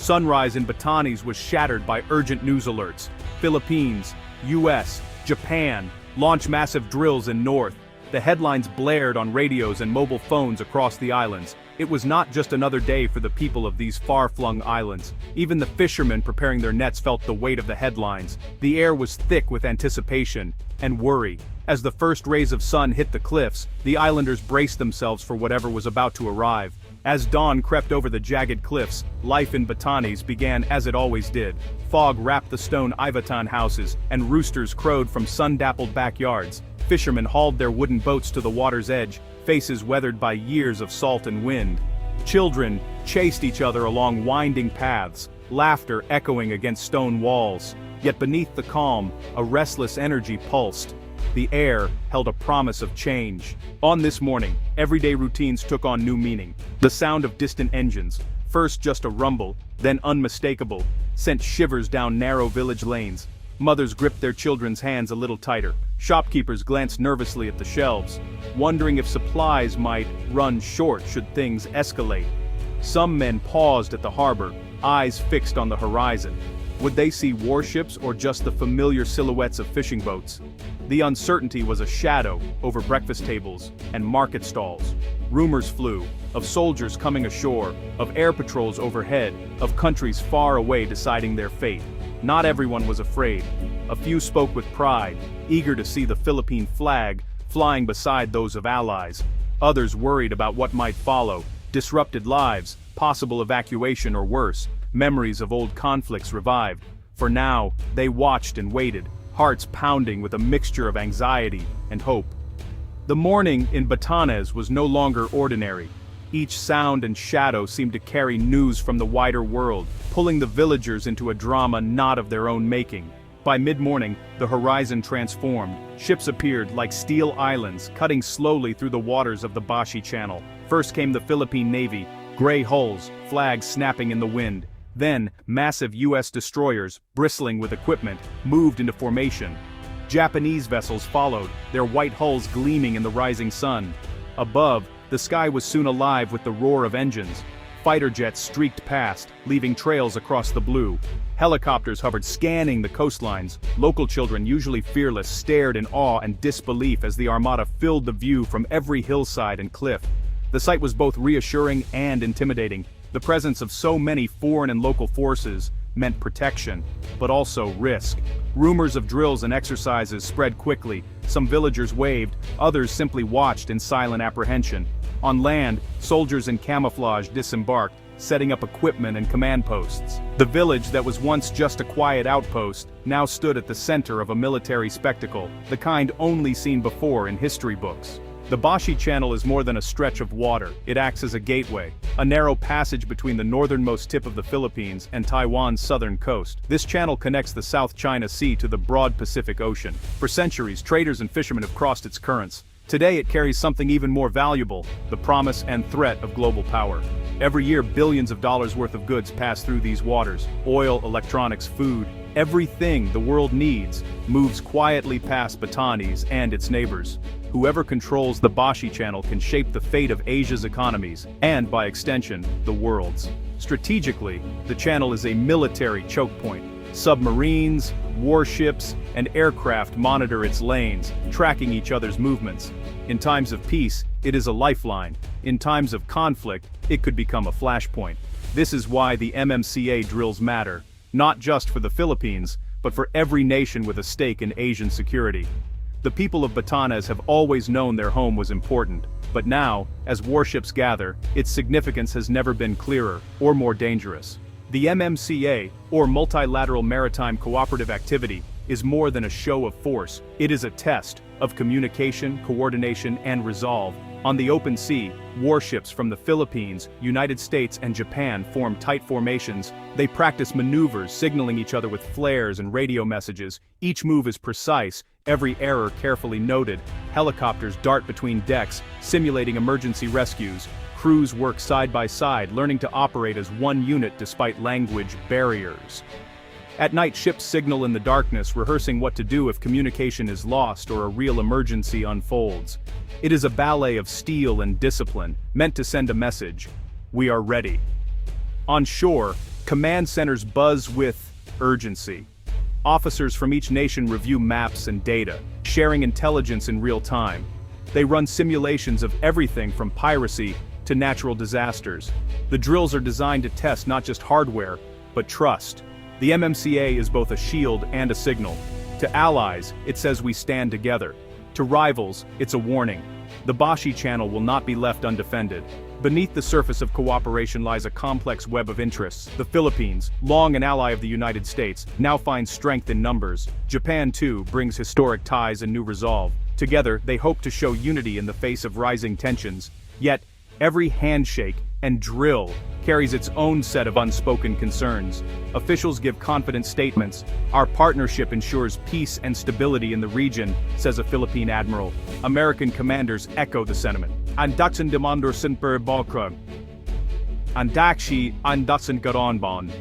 Sunrise in Batanes was shattered by urgent news alerts. Philippines, US, Japan launch massive drills in north. The headlines blared on radios and mobile phones across the islands. It was not just another day for the people of these far-flung islands. Even the fishermen preparing their nets felt the weight of the headlines. The air was thick with anticipation and worry. As the first rays of sun hit the cliffs, the islanders braced themselves for whatever was about to arrive. As dawn crept over the jagged cliffs, life in Batanes began as it always did. Fog wrapped the stone Ivatan houses, and roosters crowed from sun-dappled backyards. Fishermen hauled their wooden boats to the water's edge, faces weathered by years of salt and wind. Children chased each other along winding paths, laughter echoing against stone walls. Yet beneath the calm, a restless energy pulsed. The air held a promise of change. On this morning, everyday routines took on new meaning. The sound of distant engines, first just a rumble, then unmistakable, sent shivers down narrow village lanes. Mothers gripped their children's hands a little tighter. Shopkeepers glanced nervously at the shelves, wondering if supplies might run short should things escalate. Some men paused at the harbor, eyes fixed on the horizon. Would they see warships or just the familiar silhouettes of fishing boats? The uncertainty was a shadow over breakfast tables and market stalls. Rumors flew, of soldiers coming ashore, of air patrols overhead, of countries far away deciding their fate. Not everyone was afraid. A few spoke with pride, eager to see the Philippine flag flying beside those of allies. Others worried about what might follow, disrupted lives, possible evacuation or worse. Memories of old conflicts revived. For now, they watched and waited, hearts pounding with a mixture of anxiety and hope. The morning in Batanes was no longer ordinary. Each sound and shadow seemed to carry news from the wider world, pulling the villagers into a drama not of their own making. By mid-morning, the horizon transformed. Ships appeared like steel islands, cutting slowly through the waters of the Bashi Channel. First came the Philippine Navy, gray hulls, flags snapping in the wind. Then, massive US destroyers, bristling with equipment, moved into formation. Japanese vessels followed, their white hulls gleaming in the rising sun. Above, the sky was soon alive with the roar of engines. Fighter jets streaked past, leaving trails across the blue. Helicopters hovered, scanning the coastlines. Local children, usually fearless, stared in awe and disbelief as the armada filled the view from every hillside and cliff. The sight was both reassuring and intimidating. The presence of so many foreign and local forces meant protection, but also risk. Rumors of drills and exercises spread quickly. Some villagers waved, others simply watched in silent apprehension. On land, soldiers in camouflage disembarked, setting up equipment and command posts. The village that was once just a quiet outpost now stood at the center of a military spectacle, the kind only seen before in history books. The Bashi Channel is more than a stretch of water. It acts as a gateway, a narrow passage between the northernmost tip of the Philippines and Taiwan's southern coast. This channel connects the South China Sea to the broad Pacific Ocean. For centuries, traders and fishermen have crossed its currents. Today it carries something even more valuable, the promise and threat of global power. Every year, billions of dollars worth of goods pass through these waters. Oil, electronics, food, everything the world needs moves quietly past Batanes and its neighbors. Whoever controls the Bashi Channel can shape the fate of Asia's economies, and by extension, the world's. Strategically, the channel is a military choke point. Submarines, warships, and aircraft monitor its lanes, tracking each other's movements. In times of peace, it is a lifeline. In times of conflict, it could become a flashpoint. This is why the MMCA drills matter, not just for the Philippines, but for every nation with a stake in Asian security. The people of Batanes have always known their home was important, but now, as warships gather, its significance has never been clearer or more dangerous. The MMCA, or Multilateral Maritime Cooperative Activity, is more than a show of force. It is a test of communication, coordination, and resolve. On the open sea, warships from the Philippines, United States, and Japan form tight formations. They practice maneuvers, signaling each other with flares and radio messages. Each move is precise, every error carefully noted. Helicopters dart between decks, simulating emergency rescues. Crews work side by side, learning to operate as one unit despite language barriers. At night, ships signal in the darkness, rehearsing what to do if communication is lost or a real emergency unfolds. It is a ballet of steel and discipline, meant to send a message: we are ready. On shore, Command centers buzz with urgency. Officers from each nation review maps and data, sharing intelligence in real time. They run simulations of everything from piracy to natural disasters. The drills are designed to test not just hardware, but trust. The MMCA is both a shield and a signal. To allies, it says we stand together. To rivals, it's a warning. The Bashi Channel will not be left undefended. Beneath the surface of cooperation lies a complex web of interests. The Philippines, long an ally of the United States, now finds strength in numbers. Japan, too, brings historic ties and new resolve. Together, they hope to show unity in the face of rising tensions. Yet, every handshake and drill carries its own set of unspoken concerns. Officials give confident statements. Our partnership ensures peace and stability in the region, says a Philippine admiral. American commanders echo the sentiment. Andaksan demandorsan per balkrag. Andakshi andaksan karonbon.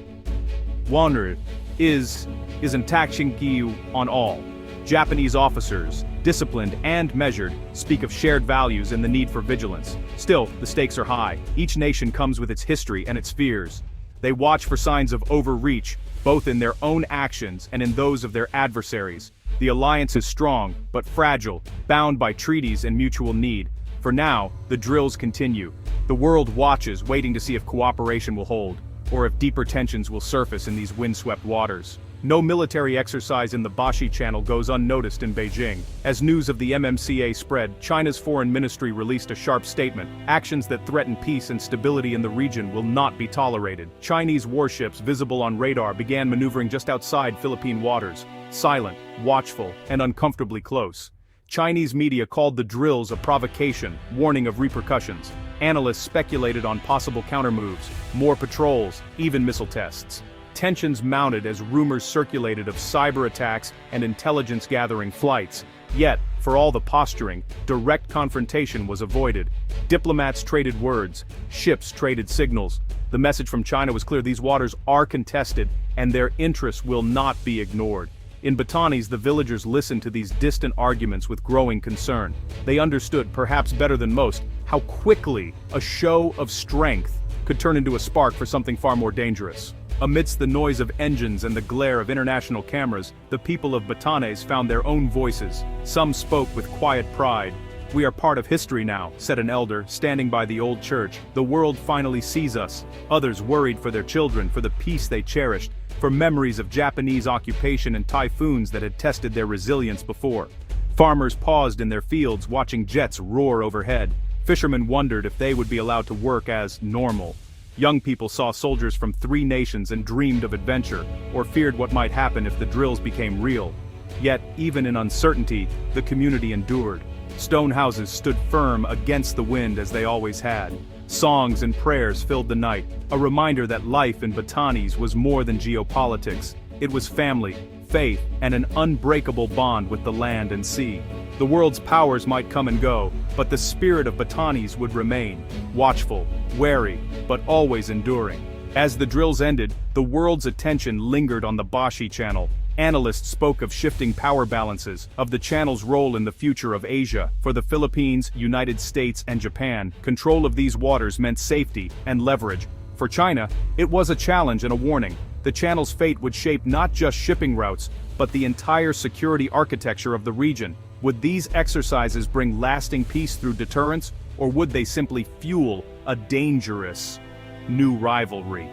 Wanner is intaction giu on all. Japanese officers, disciplined and measured, speak of shared values and the need for vigilance. Still, the stakes are high. Each nation comes with its history and its fears. They watch for signs of overreach, both in their own actions and in those of their adversaries. The alliance is strong, but fragile, bound by treaties and mutual need. For now, the drills continue. The world watches, waiting to see if cooperation will hold, or if deeper tensions will surface in these windswept waters. No military exercise in the Bashi Channel goes unnoticed in Beijing. As news of the MMCA spread, China's foreign ministry released a sharp statement. Actions that threaten peace and stability in the region will not be tolerated. Chinese warships visible on radar began maneuvering just outside Philippine waters, silent, watchful, and uncomfortably close. Chinese media called the drills a provocation, warning of repercussions. Analysts speculated on possible countermoves, more patrols, even missile tests. Tensions mounted as rumors circulated of cyber attacks and intelligence-gathering flights. Yet, for all the posturing, direct confrontation was avoided. Diplomats traded words, ships traded signals. The message from China was clear: these waters are contested, and their interests will not be ignored. In Batanes, the villagers listened to these distant arguments with growing concern. They understood, perhaps better than most, how quickly a show of strength could turn into a spark for something far more dangerous. Amidst the noise of engines and the glare of international cameras, the people of Batanes found their own voices. Some spoke with quiet pride. "We are part of history now," said an elder, standing by the old church. "The world finally sees us." Others worried for their children, for the peace they cherished, for memories of Japanese occupation and typhoons that had tested their resilience before. Farmers paused in their fields, watching jets roar overhead. Fishermen wondered if they would be allowed to work as normal. Young people saw soldiers from 3 nations and dreamed of adventure, or feared what might happen if the drills became real. Yet, even in uncertainty, the community endured. Stone houses stood firm against the wind as they always had. Songs and prayers filled the night, a reminder that life in Batanes was more than geopolitics. It was family, faith, and an unbreakable bond with the land and sea. The world's powers might come and go, but the spirit of Batanes would remain, watchful, wary, but always enduring. As the drills ended, the world's attention lingered on the Bashi Channel. Analysts spoke of shifting power balances, of the channel's role in the future of Asia. For the Philippines, United States, and Japan, control of these waters meant safety and leverage. For China, it was a challenge and a warning. The channel's fate would shape not just shipping routes, but the entire security architecture of the region. Would these exercises bring lasting peace through deterrence, or would they simply fuel a dangerous new rivalry?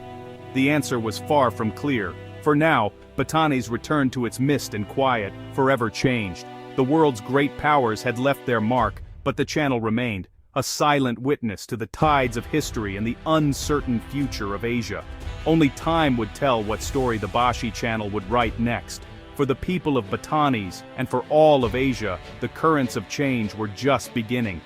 The answer was far from clear. For now, Batanes returned to its mist and quiet, forever changed. The world's great powers had left their mark, but the channel remained, a silent witness to the tides of history and the uncertain future of Asia. Only time would tell what story the Bashi Channel would write next. For the people of Batanes, and for all of Asia, the currents of change were just beginning.